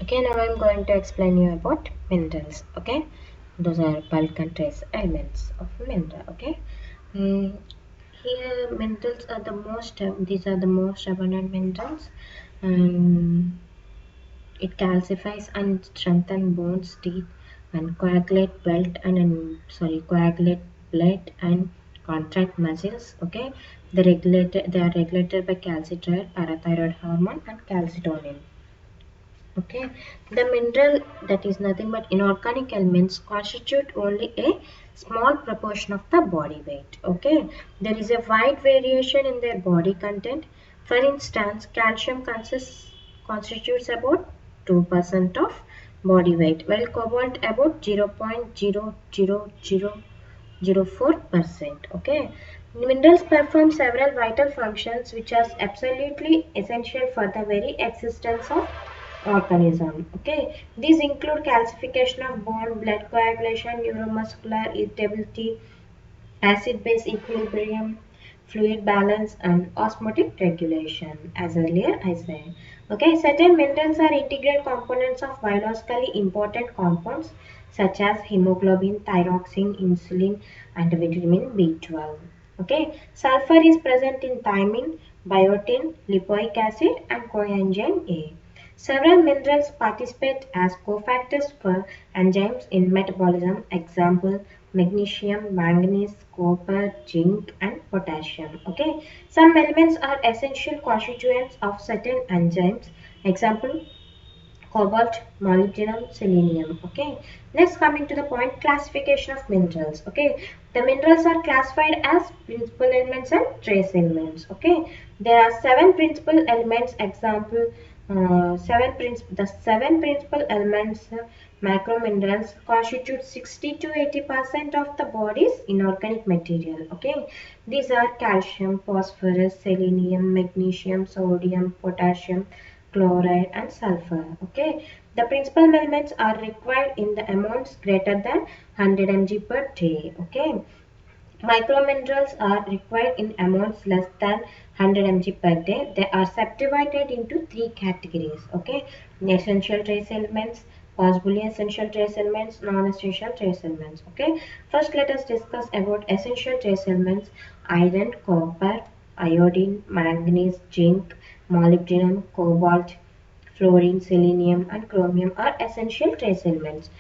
Okay, now I'm going to explain you about minerals. Okay, those are bulk and trace elements of mineral. Okay, mm, here minerals are the most. These are the most abundant minerals, and it calcifies and strengthens bones, teeth, and coagulate blood and contract muscles. Okay, they are regulated by calcitriol, parathyroid hormone, and calcitonin. Okay, the mineral that is nothing but inorganic elements constitute only a small proportion of the body weight. Okay, there is a wide variation in their body content. For instance, calcium constitutes about 2% of body weight, while cobalt about 0.00004%. Okay, minerals perform several vital functions which are absolutely essential for the very existence of organism. Okay, these include calcification of bone, blood coagulation, neuromuscular irritability, acid-base equilibrium, fluid balance, and osmotic regulation. As earlier I said. Okay, certain minerals are integral components of biologically important compounds such as hemoglobin, thyroxine, insulin, and vitamin B12. Okay, sulfur is present in thymine, biotin, lipoic acid, and coenzyme A. Several minerals participate as cofactors for enzymes in metabolism. Example: magnesium, manganese, copper, zinc, and potassium. Okay, some elements are essential constituents of certain enzymes. Example: cobalt, molybdenum, selenium. Okay, next coming to the point, classification of minerals. Okay, the minerals are classified as principal elements and trace elements. Okay, there are seven principal elements. Example, the seven principal elements, macrominerals, constitute 60 to 80% of the body's inorganic material. Okay, these are calcium, phosphorus, selenium, magnesium, sodium, potassium, chloride, and sulfur. Okay, the principal elements are required in the amounts greater than 100 mg per day. Okay, microminerals are required in amounts less than 100 mg per day. They are subdivided into three categories. Okay, essential trace elements, possibly essential trace elements, non-essential trace elements. Okay, first let us discuss about essential trace elements: iron, copper, iodine, manganese, zinc, molybdenum, cobalt, fluorine, selenium, and chromium are essential trace elements.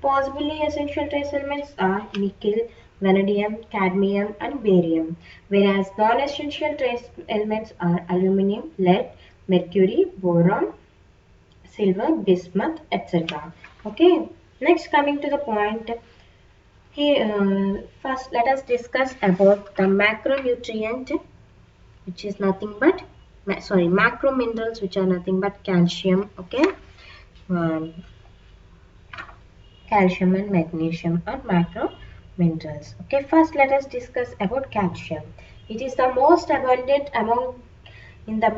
Possibly essential trace elements are nickel, vanadium, cadmium, and barium, whereas non-essential trace elements are aluminum, lead, mercury, boron, silver, bismuth, etc. Okay. Next, coming to the point. Here, first let us discuss about the macronutrient, which is nothing but macro minerals, which are nothing but calcium. Okay, um, calcium and magnesium are macro minerals. Okay, first let us discuss about calcium. It is the most abundant among the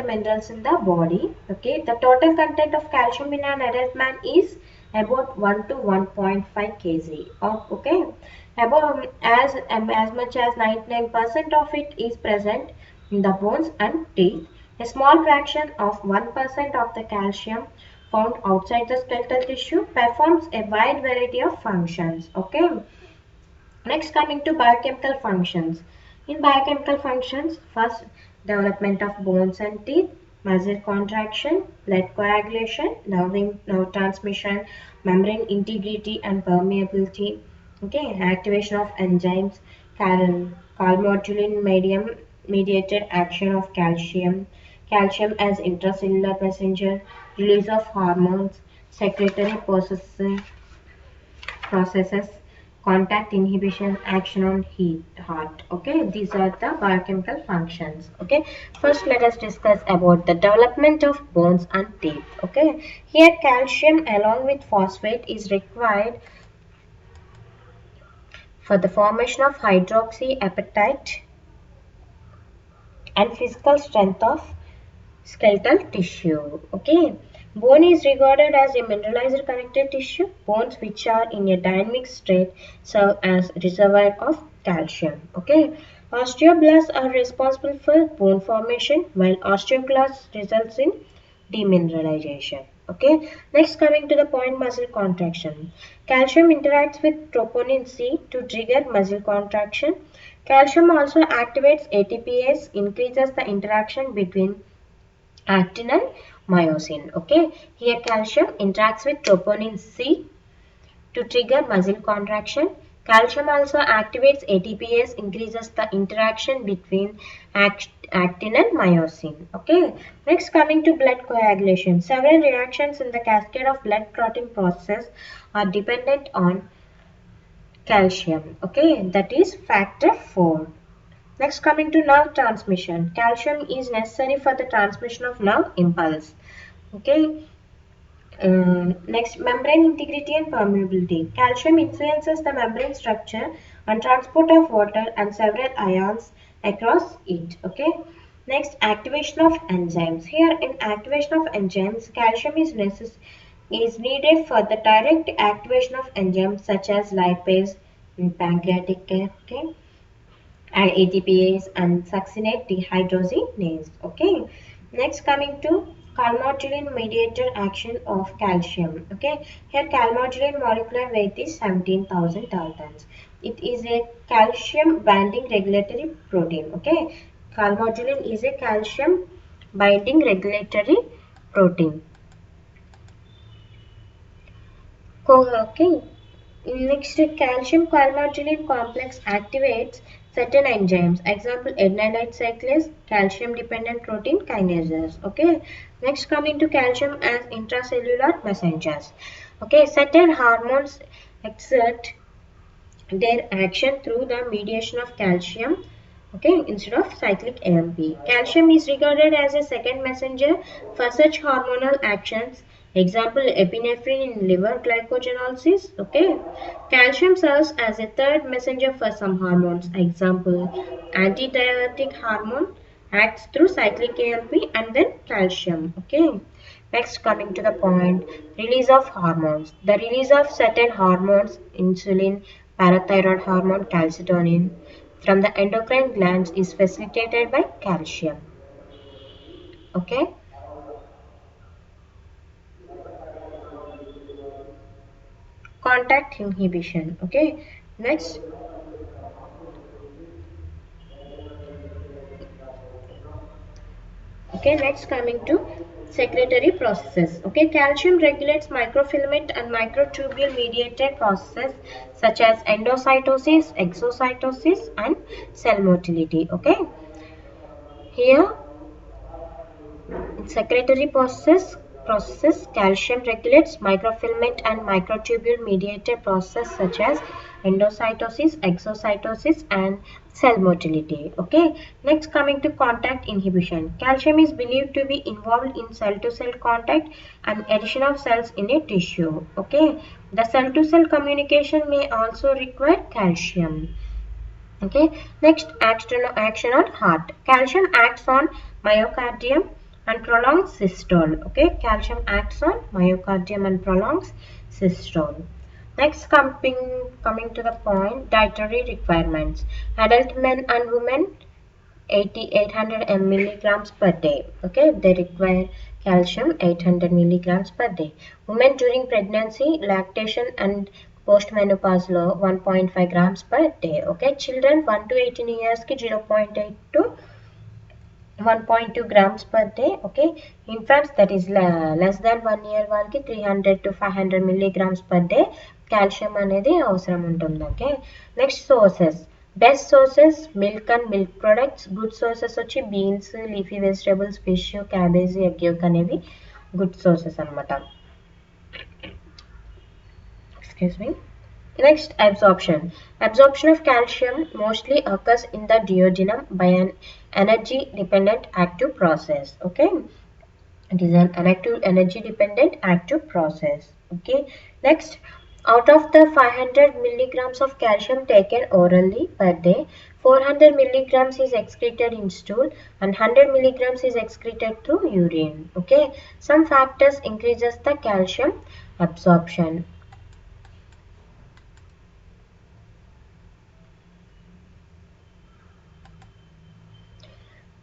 minerals in the body. Okay, the total content of calcium in an adult man is about 1 to 1.5 kg. Okay, about as much as 99% of it is present in the bones and teeth. A small fraction of 1% of the calcium found outside the skeletal tissue performs a wide variety of functions. Okay. Next, coming to biochemical functions. In biochemical functions, first, development of bones and teeth, muscle contraction, blood coagulation, nerve transmission, membrane integrity and permeability. Okay, activation of enzymes, calmodulin mediated action of calcium, calcium as intracellular messenger, release of hormones, secretory processes, contact inhibition, action on heart. Okay, these are the biochemical functions. Okay, first let us discuss about the development of bones and teeth. Okay, here calcium along with phosphate is required for the formation of hydroxyapatite and physical strength of skeletal tissue. Okay, bone is regarded as a mineralized connective tissue. Bones which are in a dynamic state serve as reservoir of calcium. Okay, osteoblasts are responsible for bone formation, while osteoclasts results in demineralization. Okay, next coming to the point, muscle contraction. Calcium interacts with troponin C to trigger muscle contraction. Calcium also activates ATPase, increases the interaction between actin and myosin. Okay, here calcium interacts with troponin C to trigger muscle contraction. Calcium also activates ATPase, increases the interaction between actin and myosin. Okay. Next, coming to blood coagulation. Several reactions in the cascade of blood clotting process are dependent on calcium. Okay, that is factor 4. Next, coming to nerve transmission. Calcium is necessary for the transmission of nerve impulse. Okay. Next, membrane integrity and permeability. Calcium influences the membrane structure and transport of water and several ions across it. Okay. Next, activation of enzymes. Here, in activation of enzymes, calcium is needed for the direct activation of enzymes such as lipase, pancreatic, okay, and ATPase and succinate dehydrogenase. Okay. Next, coming to calmodulin mediator action of calcium. Okay. Here calmodulin molecular weight is 17,000 daltons. It is a calcium binding regulatory protein. Okay. Calmodulin is a calcium binding regulatory protein. Okay. Next, calcium calmodulin complex activates certain enzymes. Example, adenylate cyclase, calcium dependent protein kinases. Okay. Next, coming to calcium as intracellular messengers. Okay, certain hormones exert their action through the mediation of calcium, okay, instead of cyclic AMP. Calcium is regarded as a second messenger for such hormonal actions. Example, epinephrine in liver glycogenolysis. Okay, calcium serves as a third messenger for some hormones. Example, antidiuretic hormone acts through cyclic AMP and then calcium. Okay. Next, coming to the point, release of hormones. The release of certain hormones, insulin, parathyroid hormone, calcitonin, from the endocrine glands is facilitated by calcium. Okay. Contact inhibition. Okay. Next. Okay. Next, coming to secretory processes. Okay. Calcium regulates microfilament and microtubule mediated processes such as endocytosis, exocytosis, and cell motility. Okay. Here, secretory processes, calcium regulates microfilament and microtubule mediated processes such as endocytosis, exocytosis, and cell motility. Okay. Next, coming to contact inhibition. Calcium is believed to be involved in cell-to-cell contact and addition of cells in a tissue. Okay. The cell-to-cell communication may also require calcium. Okay. Next, action on heart. Calcium acts on myocardium and prolongs systole. Okay, calcium acts on myocardium and prolongs systole. Next, coming to the point, dietary requirements. Adult men and women 800 milligrams per day. Okay, they require calcium 800 milligrams per day. Women during pregnancy, lactation, and postmenopause low 1.5 grams per day. Okay, children 1 to 18 years ki 0.8 to 1.2 grams per day. Okay, infants that is less than 1 year వాళ్ళకి 300 to 500 milligrams per day calcium అనేది అవసరం ఉంటుంది. Okay, next sources. Best sources milk and milk products. Good sources వచ్చి beans, leafy vegetables, fish, cabbage, egg yolk అనేవి good sources అనమాట. Excuse me. Next, absorption. Absorption of calcium mostly occurs in the duodenum by an energy-dependent active process. Okay, it is an energy-dependent active process. Okay. Next, out of the 500 milligrams of calcium taken orally per day, 400 milligrams is excreted in stool and 100 milligrams is excreted through urine. Okay. Some factors increases the calcium absorption.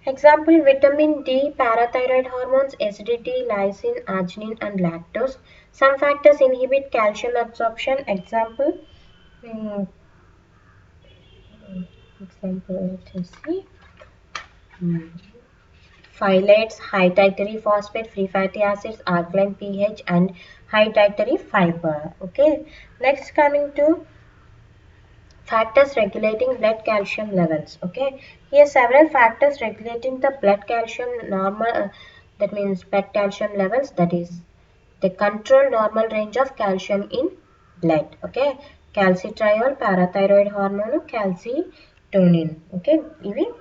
Example: vitamin D, parathyroid hormones, acidity, lysine, arginine, and lactose. Some factors inhibit calcium absorption. Example, mm, let us see. Mm. Phthalates, high dietary phosphate, free fatty acids, alkaline pH, and high dietary fiber. Okay. Next, coming to factors regulating blood calcium levels. Okay, here several factors regulating the blood calcium normal, that means blood calcium levels, that is they control normal range of calcium in blood. Okay, calcitriol, parathyroid hormone, calcitonin. Okay, even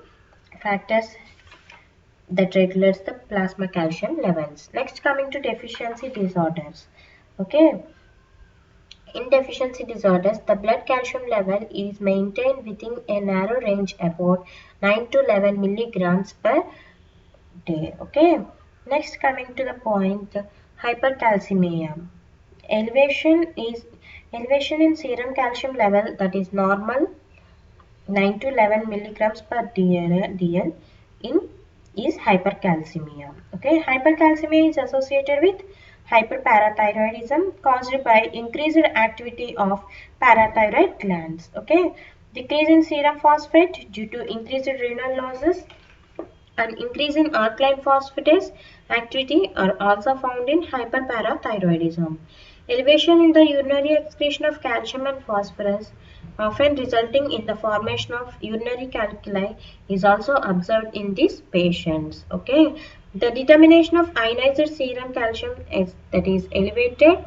factors that regulates the plasma calcium levels. Next, coming to deficiency disorders. Okay, in deficiency disorders, the blood calcium level is maintained within a narrow range about 9 to 11 milligrams per day. Okay. Next, coming to the point, hypercalcemia. Elevation in serum calcium level, that is normal 9 to 11 milligrams per DL in is hypercalcemia. Okay, hypercalcemia is associated with hyperparathyroidism caused by increased activity of parathyroid glands. Okay, decrease in serum phosphate due to increased renal losses and increase in alkaline phosphatase activity are also found in hyperparathyroidism. Elevation in the urinary excretion of calcium and phosphorus, often resulting in the formation of urinary calculi, is also observed in these patients. Okay, the determination of ionized serum calcium is, that is elevated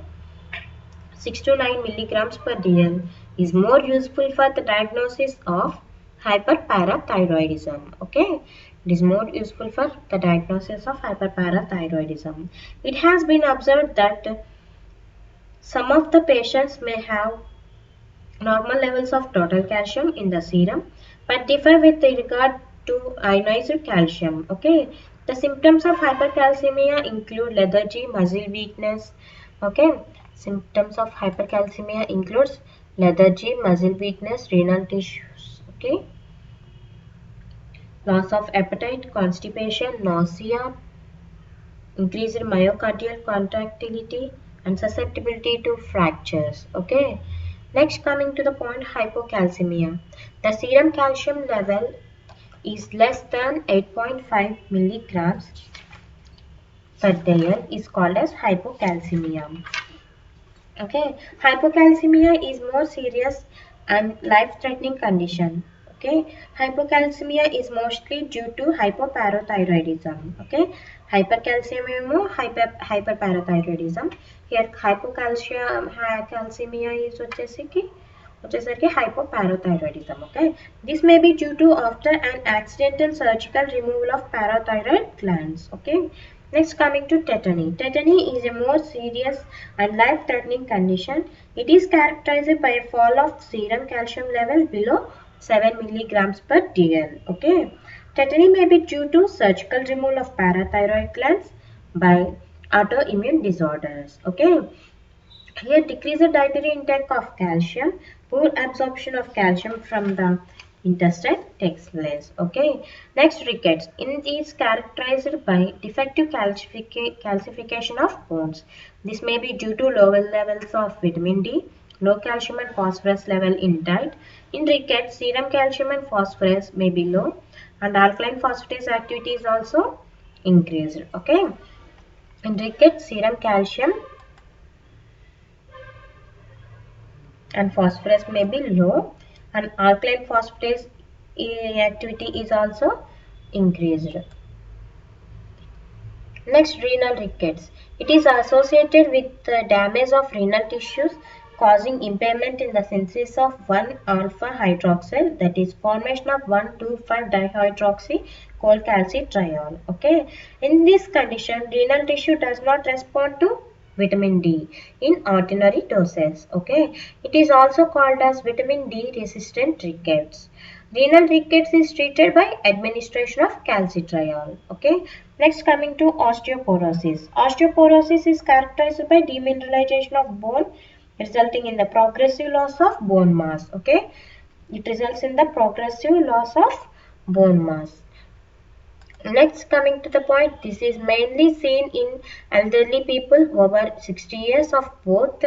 6 to 9 milligrams per dl is more useful for the diagnosis of hyperparathyroidism. Okay, it is more useful for the diagnosis of hyperparathyroidism. It has been observed that some of the patients may have normal levels of total calcium in the serum but differ with regard to ionized calcium. Okay, the symptoms of hypercalcemia include lethargy, muscle weakness. Okay, symptoms of hypercalcemia includes lethargy, muscle weakness, renal tissues. Okay, loss of appetite, constipation, nausea, increased myocardial contractility, and susceptibility to fractures. Okay, next, coming to the point, hypocalcemia. The serum calcium level is less than 8.5 milligrams per day is called as hypocalcemia. Okay, hypocalcemia is more serious and life-threatening condition. Okay, hypocalcemia is mostly due to hypoparathyroidism. Okay, hypercalcemia, hyperparathyroidism. Here hypocalcemia is వచ్చేసరికి hypoparathyroidism. Okay, this may be due to after an accidental surgical removal of parathyroid glands. Okay, next, coming to tetany. Tetany is a more serious and life-threatening condition. It is characterized by a fall of serum calcium level below 7 milligrams per dl. Okay, tetany may be due to surgical removal of parathyroid glands by autoimmune disorders. Okay, here decreased dietary intake of calcium, poor absorption of calcium from the intestine takes place. Okay, next, rickets. It is characterized by defective calcification of bones. This may be due to lower levels of vitamin D, low calcium and phosphorus level in diet. In rickets, serum calcium and phosphorus may be low and alkaline phosphatase activity is also increased. Okay, in rickets, serum calcium and phosphorus may be low and alkaline phosphatase activity is also increased. Next, renal rickets. It is associated with the damage of renal tissues causing impairment in the synthesis of 1-alpha hydroxyl, that is formation of 1,2,5-dihydroxy cholecalcitriol. Okay, in this condition renal tissue does not respond to vitamin D in ordinary doses. Okay, it is also called as vitamin D resistant rickets. Renal rickets is treated by administration of calcitriol. Okay, next, coming to osteoporosis. Osteoporosis is characterized by demineralization of bone resulting in the progressive loss of bone mass. Okay, it results in the progressive loss of bone mass. Next, coming to the point, this is mainly seen in elderly people over 60 years of both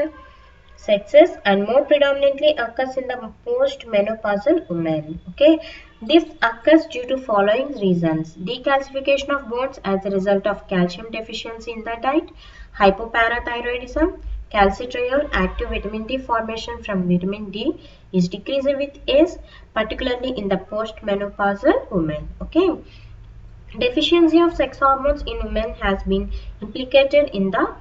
sexes and more predominantly occurs in the post-menopausal women. Okay, this occurs due to following reasons: decalcification of bones as a result of calcium deficiency in the diet, hypoparathyroidism, calcitriol, active vitamin D formation from vitamin D is decreased with age, particularly in the post-menopausal women. Okay. Deficiency of sex hormones in women has been implicated in the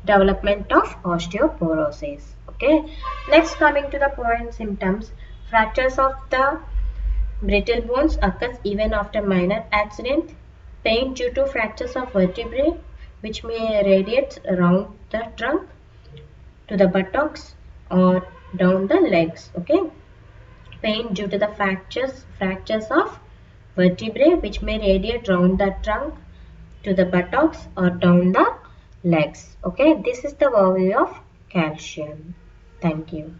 development of osteoporosis. Okay. Next, coming to the point, symptoms. Fractures of the brittle bones occurs even after minor accident. Pain due to fractures of vertebrae which may radiate around the trunk to the buttocks or down the legs. Okay. Pain due to the fractures of vertebrae which may radiate round the trunk to the buttocks or down the legs. Okay, this is the overview of calcium. Thank you.